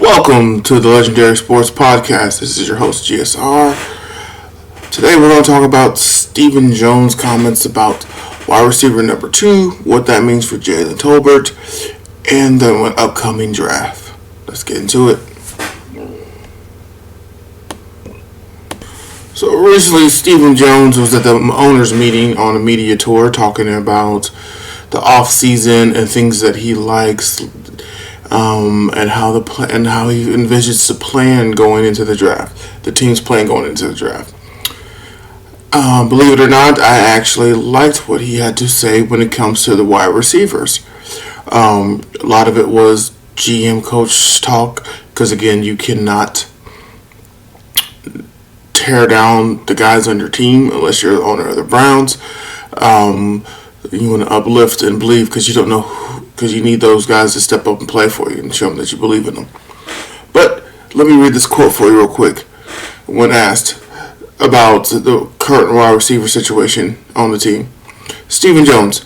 Welcome to the Legendary Sports Podcast. This is your host, GSR. Today we're going to talk about Stephen Jones' comments about wide receiver number 2, what that means for Jalen Tolbert, and the upcoming draft. Let's get into it. So recently, Stephen Jones was at the owners' meeting on a media tour talking about the off-season and things that he likes, and how he envisions the plan going into the draft, the team's plan going into the draft. Believe it or not, I actually liked what he had to say when it comes to the wide receivers. A lot of it was GM coach talk, because again, you cannot tear down the guys on your team unless you're the owner of the Browns. You want to uplift and believe, because you don't know, because you need those guys to step up and play for you and show them that you believe in them. But let me read this quote for you real quick. When asked about the current wide receiver situation on the team, Stephen Jones: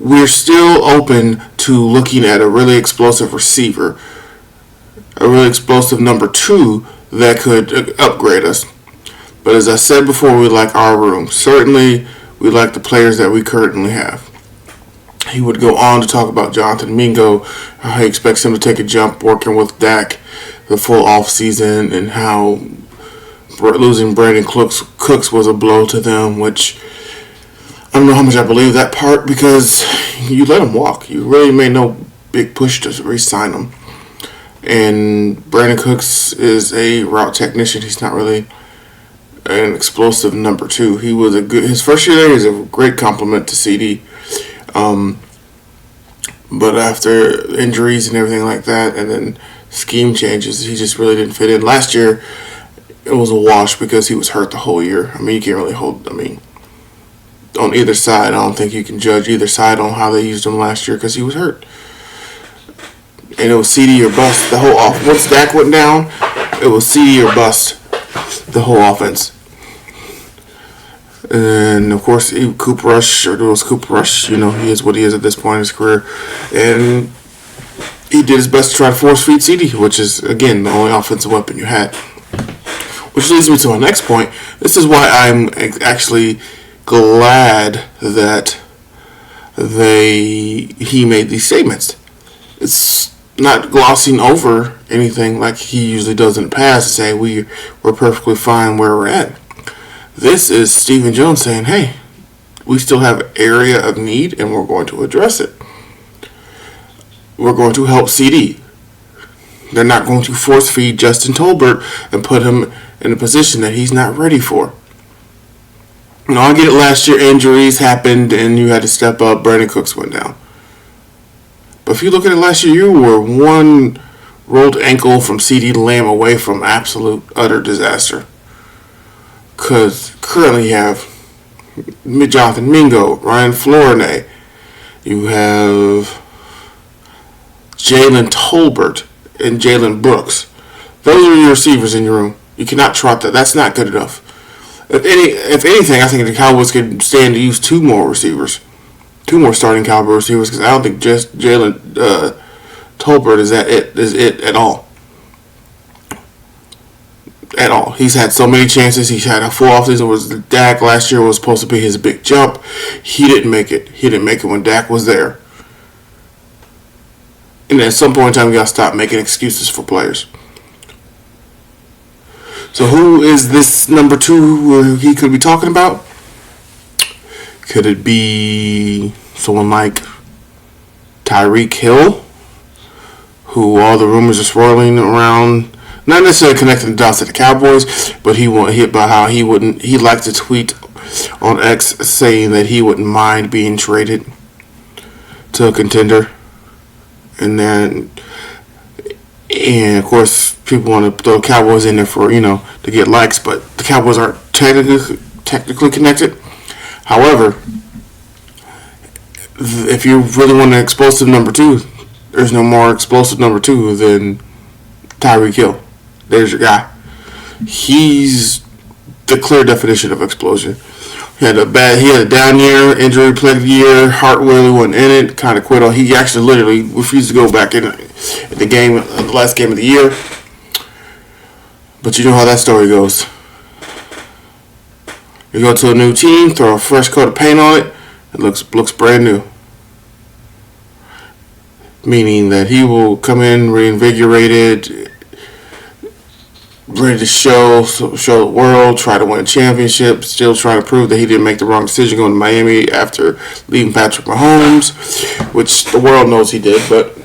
"We're still open to looking at a really explosive receiver, a really explosive number 2 that could upgrade us. But as I said before, we like our room. Certainly, we like the players that we currently have." He would go on to talk about Jonathan Mingo, how he expects him to take a jump working with Dak the full offseason, and how losing Brandon Cooks was a blow to them, which I don't know how much I believe that part, because you let him walk. You really made no big push to re-sign him. And Brandon Cooks is a route technician. He's not really an explosive number 2. He was his first year there, he was a great compliment to CD. But after injuries and everything like that, and then scheme changes, he just really didn't fit in. Last year, it was a wash because he was hurt the whole year. I mean, you can't really on either side, I don't think you can judge either side on how they used him last year, because he was hurt. And it was CD or bust the whole offense. Once Dak went down, it was CD or bust the whole offense. And of course, Cooper Rush, he is what he is at this point in his career. And he did his best to try to force feed CD, which is, again, the only offensive weapon you had. Which leads me to my next point. This is why I'm actually glad that he made these statements. It's not glossing over anything like he usually does in the past, to say we're perfectly fine where we're at. This is Stephen Jones saying, hey, we still have an area of need and we're going to address it. We're going to help CD. They're not going to force feed Justin Tolbert and put him in a position that he's not ready for. I get it, last year injuries happened and you had to step up. Brandon Cooks went down. But if you look at it last year, you were one rolled ankle from CD Lamb away from absolute, utter disaster. Because currently you have Jonathan Mingo, Ryan Flournoy, you have Jalen Tolbert and Jalen Brooks. Those are your receivers in your room. You cannot trot that. That's not good enough. If anything, I think the Cowboys could stand to use 2 more receivers. 2 more starting caliber receivers, because I don't think just Jalen Tolbert is it at all. At all. He's had so many chances. He's had a full offseason. Was Dak last year was supposed to be his big jump. He didn't make it. He didn't make it when Dak was there. And at some point in time, you got to stop making excuses for players. So who is this number 2 he could be talking about? Could it be someone like Tyreek Hill, who all the rumors are swirling around? Not necessarily connecting the dots to the Cowboys, but he liked to tweet on X saying that he wouldn't mind being traded to a contender. And of course, people want to throw Cowboys in there for, to get likes, but the Cowboys aren't technically connected. However, if you really want an explosive number 2, there's no more explosive number 2 than Tyreek Hill. There's your guy. He's the clear definition of explosion. He had a down year, injury-plagued year. Hart really wasn't in it. Kind of quit on. He actually literally refused to go back in the game, the last game of the year. But you know how that story goes. You go to a new team, throw a fresh coat of paint on it, it looks brand new. Meaning that he will come in reinvigorated, ready to show the world, try to win a championship, still trying to prove that he didn't make the wrong decision going to Miami after leaving Patrick Mahomes, which the world knows he did, but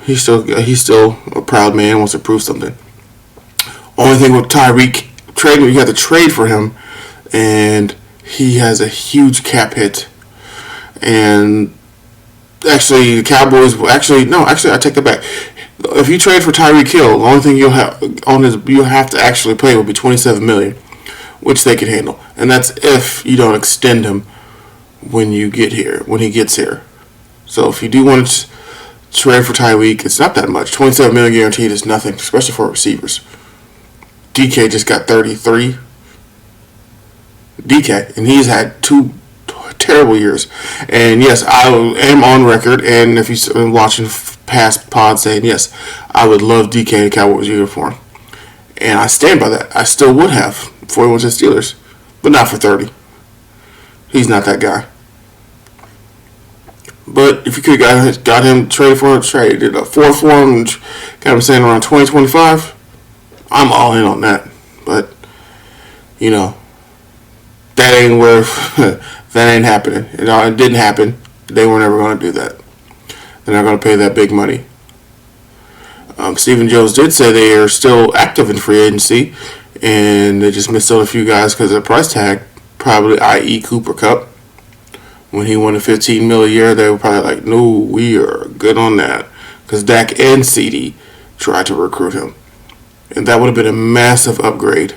he's still a proud man, wants to prove something. Only thing with Tyreek, trading, you have to trade for him, and he has a huge cap hit. And actually, the Cowboys I take that back. If you trade for Tyreek Hill, the only thing you'll have to actually pay will be $27 million, which they can handle, and that's if you don't extend him when he gets here. So if you do want to trade for Tyreek, it's not that much. $27 million guaranteed is nothing, especially for receivers. DK just got 33. DK, and he's had 2 terrible years. And yes, I am on record, and if you've been watching past pods, saying yes, I would love DK in a Cowboys uniform, and I stand by that. I still would have 41 to Steelers, but not for 30. He's not that guy. But if you could have got him traded for a trade, did a 4 for him, got him saying around 2025, I'm all in on that. But that ain't that ain't happening. It didn't happen. They were never going to do that. They're not going to pay that big money. Stephen Jones did say they are still active in free agency, and they just missed out a few guys because of the price tag, probably i.e. Cooper Kupp. When he won a $15 million a year, they were probably like, no, we are good on that. Because Dak and CD tried to recruit him. And that would have been a massive upgrade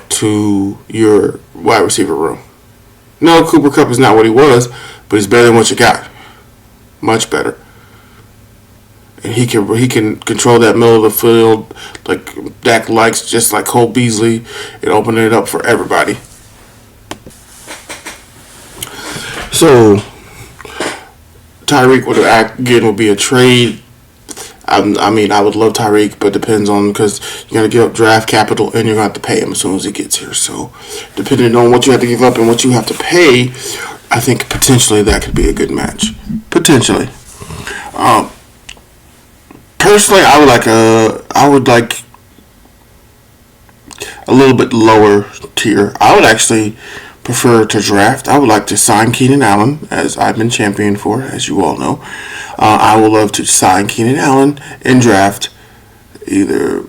to your wide receiver room. No, Cooper Kupp is not what he was, but he's better than what you got. Much better. And he can control that middle of the field like Dak likes, just like Cole Beasley, and open it up for everybody. So Tyreek would be a trade. I would love Tyreek, but it depends on, because you're going to give up draft capital and you're going to have to pay him as soon as he gets here. So depending on what you have to give up and what you have to pay, I think potentially that could be a good match. Potentially. Personally, I would like a little bit lower tier. I would actually prefer to draft. I would like to sign Keenan Allen, as I've been championing for, as you all know. I would love to sign Keenan Allen and draft either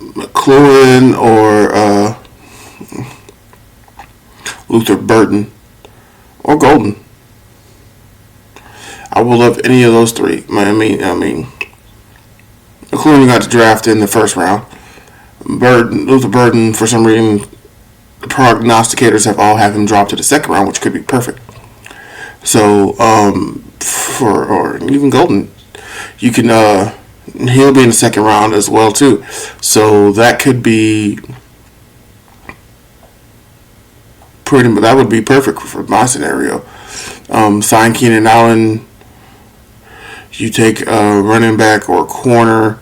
McLaurin or Luther Burden or Golden. I would love any of those three. I mean, McLaurin got to draft in the first round. Luther Burden, for some reason, the prognosticators all have him drop to the second round, which could be perfect. So, or even Golden, you can he'll be in the second round as well too. So that could be that would be perfect for my scenario. Sign Keenan Allen. You take a running back or a corner.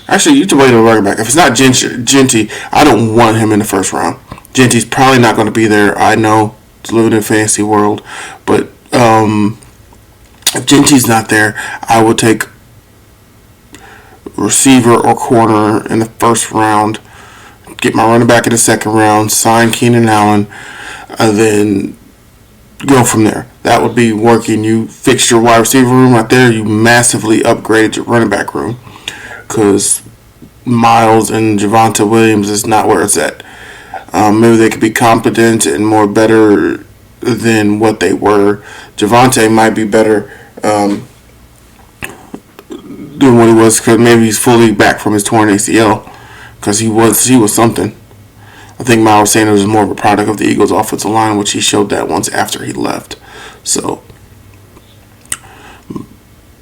Actually, you can wait on a running back. If it's not Genty, I don't want him in the first round. Genty's probably not going to be there. I know, it's living in a fantasy world, but if Genty's not there, I will take receiver or corner in the first round, get my running back in the second round, sign Keenan Allen, and then go from there. That would be working. You fixed your wide receiver room right there. You massively upgraded your running back room, because Miles and Javonte Williams is not where it's at. Maybe they could be competent and more better than what they were. Javonte might be better than what he was, because maybe he's fully back from his torn ACL, because he was something. I think Miles Sanders is more of a product of the Eagles' offensive line, which he showed that once after he left. So,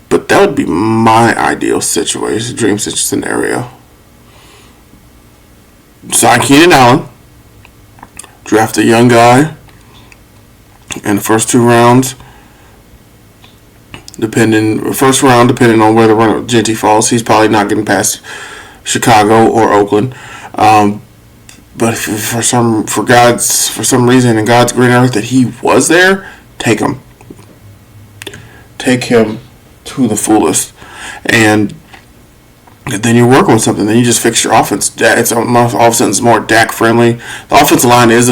but that would be my ideal situation, dream scenario. Sign Keenan Allen, draft a young guy in the first 2 rounds. Depending on where the Genty falls, he's probably not getting past Chicago or Oakland. But for some reason, in God's green earth, that he was there, take him. Take him to the fullest. And then you're working with something. Then you just fix your offense. It's all of a sudden it's more Dak friendly. The offensive line is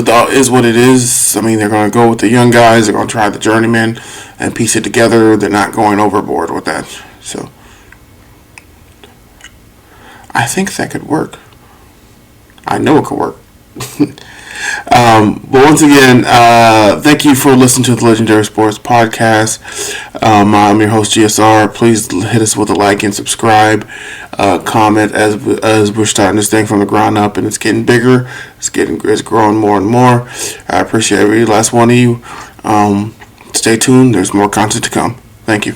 what it is. I mean, they're going to go with the young guys. They're going to try the journeyman and piece it together. They're not going overboard with that. So I think that could work. I know it could work. But once again, thank you for listening to the Legendary Sports Podcast. I'm your host, GSR. Please hit us with a like and subscribe. Comment as we're starting this thing from the ground up, and it's getting bigger. It's growing more and more. I appreciate every last one of you. Stay tuned. There's more content to come. Thank you.